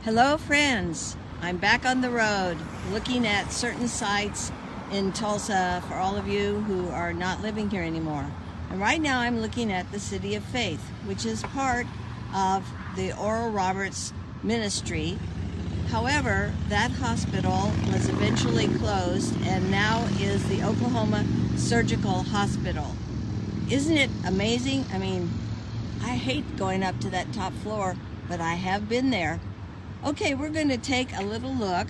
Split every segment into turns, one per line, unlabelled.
Hello friends, I'm back on the road looking at certain sites in Tulsa for all of you who are not living here anymore. And right now I'm looking at the City of Faith, which is part of the Oral Roberts ministry. However, that hospital was eventually closed and now is the Oklahoma Surgical Hospital. Isn't it amazing? I mean, I hate going up to that top floor, but I have been there. Okay, we're going to take a little look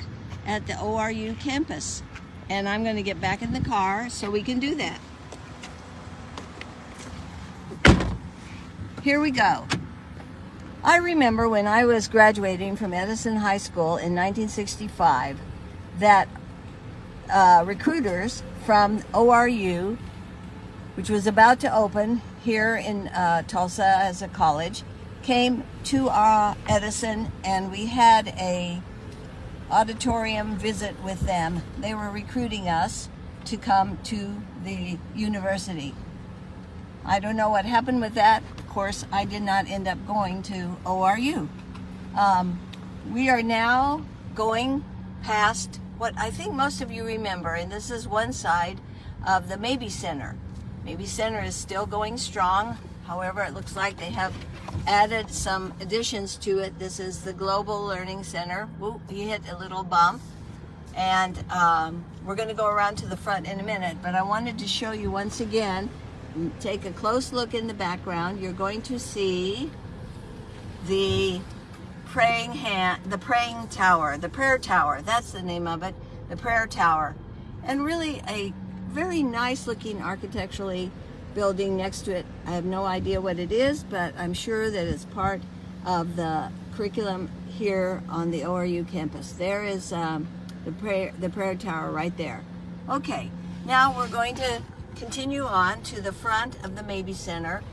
at the ORU campus, and I'm going to get back in the car so we can do that. Here we go. I remember when I was graduating from Edison High School in 1965 that recruiters from ORU, which was about to open here in Tulsa as a college, came to Edison, and we had a auditorium visit with them. They were recruiting us to come to the university. I don't know what happened with that. Of course, I did not end up going to ORU. We are now going past what I think most of you remember, and this is one side of the Mabee Center. Mabee Center is still going strong. However, it looks like they have added some additions to it. This is the Global Learning Center. Whoop, he hit a little bump. And we're going to go around to the front in a minute, but I wanted to show you once again, take a close look in the background. You're going to see the prayer tower. That's the name of it, the prayer tower. And really a very nice looking architecturally building next to it. I have no idea what it is, but I'm sure that it's part of the curriculum here on the ORU campus. There is the prayer tower right there. Okay, now we're going to continue on to the front of the Mabee Center,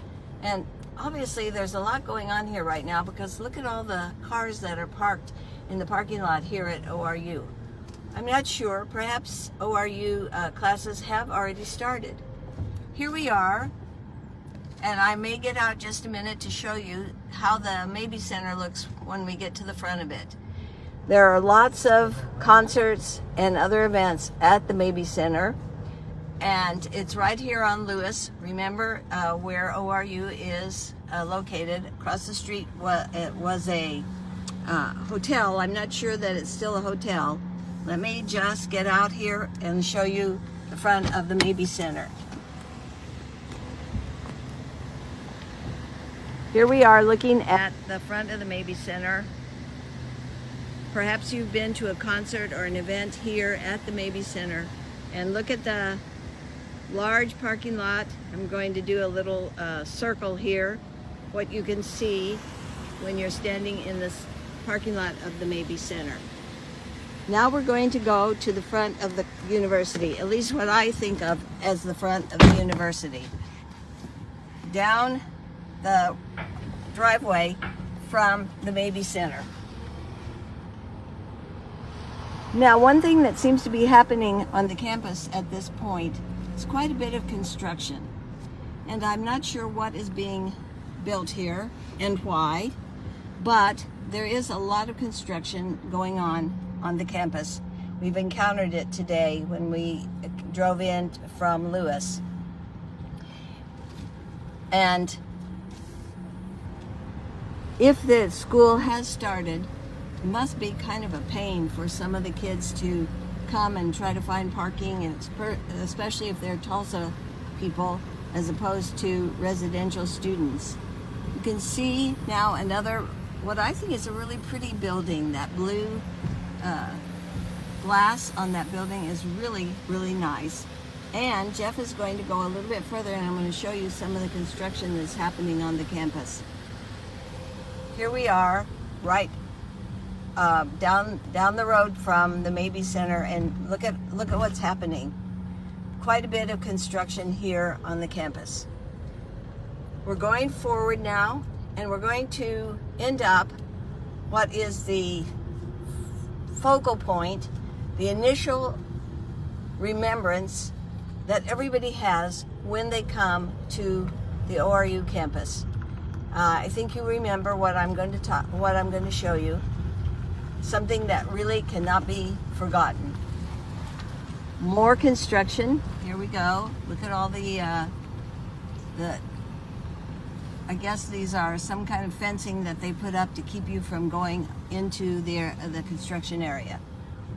and obviously there's a lot going on here right now because look at all the cars that are parked in the parking lot here at ORU. I'm not sure, perhaps ORU classes have already started. Here we are, and I may get out just a minute to show you how the Mabee Center looks when we get to the front of it. There are lots of concerts and other events at the Mabee Center, and it's right here on Lewis. Remember where ORU is located. Across the street it was a hotel. I'm not sure that it's still a hotel. Let me just get out here and show you the front of the Mabee Center. Here we are looking at the front of the Mabee Center. Perhaps you've been to a concert or an event here at the Mabee Center. And look at the large parking lot. I'm going to do a little circle here. What you can see when you're standing in this parking lot of the Mabee Center. Now we're going to go to the front of the university, at least what I think of as the front of the university. Down the driveway from the Mabee Center. Now, one thing that seems to be happening on the campus at this point is quite a bit of construction. And I'm not sure what is being built here and why, but there is a lot of construction going on the campus. We've encountered it today when we drove in from Lewis. And if the school has started, it must be kind of a pain for some of the kids to come and try to find parking, and especially if they're Tulsa people as opposed to residential students. You can see now another, what I think is a really pretty building. That blue glass on that building is really, really nice. And Jeff is going to go a little bit further, and I'm going to show you some of the construction that's happening on the campus. Here we are, right down the road from the Mabee Center, and look at what's happening. Quite a bit of construction here on the campus. We're going forward now, and we're going to end up what is the focal point, the initial remembrance that everybody has when they come to the ORU campus. I think you remember what I'm going to show you. something that really cannot be forgotten. More construction. Here we go. Look at all the I guess these are some kind of fencing that they put up to keep you from going into the construction area.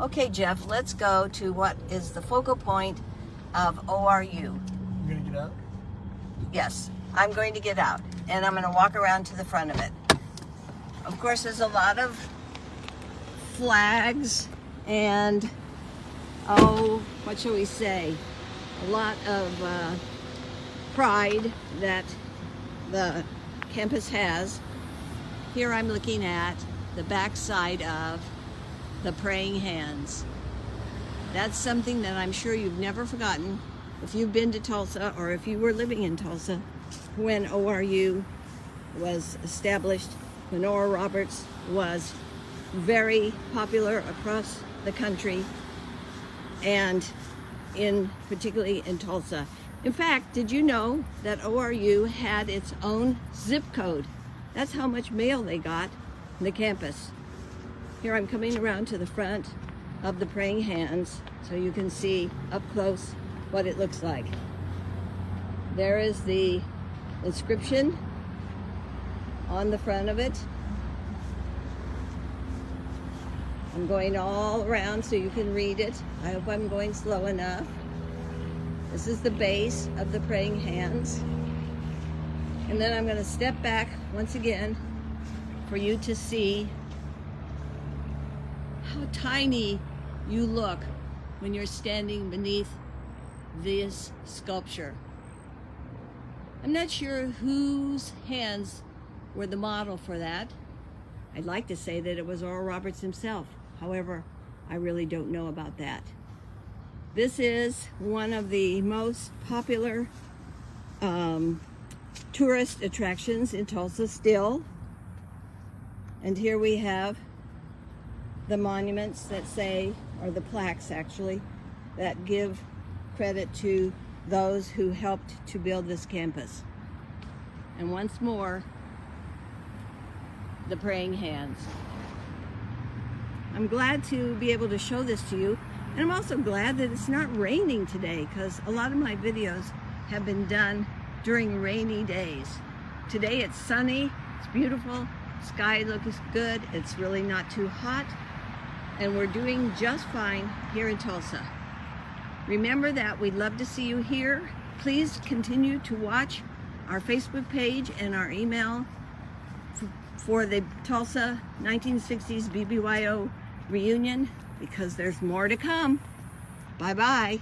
Okay, Jeff, let's go to what is the focal point of ORU.
You gonna get out?
Yes, I'm going to get out, and I'm going to walk around to the front of it. Of course, there's a lot of flags and, oh, what shall we say, a lot of pride that the campus has. Here I'm looking at the back side of the Praying Hands. That's something that I'm sure you've never forgotten if you've been to Tulsa, or if you were living in Tulsa when ORU was established, when Oral Roberts was very popular across the country, and particularly in Tulsa. In fact, did you know that ORU had its own zip code? That's how much mail they got in the campus. Here I'm coming around to the front of the Praying Hands so you can see up close what it looks like. There is the inscription on the front of it. I'm going all around so you can read it. I hope I'm going slow enough. This is the base of the Praying Hands. And then I'm going to step back once again for you to see how tiny you look when you're standing beneath this sculpture. I'm not sure whose hands were the model for that. I'd like to say that it was Oral Roberts himself. However, I really don't know about that. This is one of the most popular tourist attractions in Tulsa still. And here we have the monuments that say, or the plaques actually, that give credit to those who helped to build this campus. And once more, the Praying Hands. I'm glad to be able to show this to you, and I'm also glad that it's not raining today, because a lot of my videos have been done during rainy days. Today it's sunny, it's beautiful, sky looks good, it's really not too hot, and we're doing just fine here in Tulsa. Remember that we'd love to see you here. Please continue to watch our Facebook page and our email for the Tulsa 1960s BBYO reunion, because there's more to come. Bye-bye.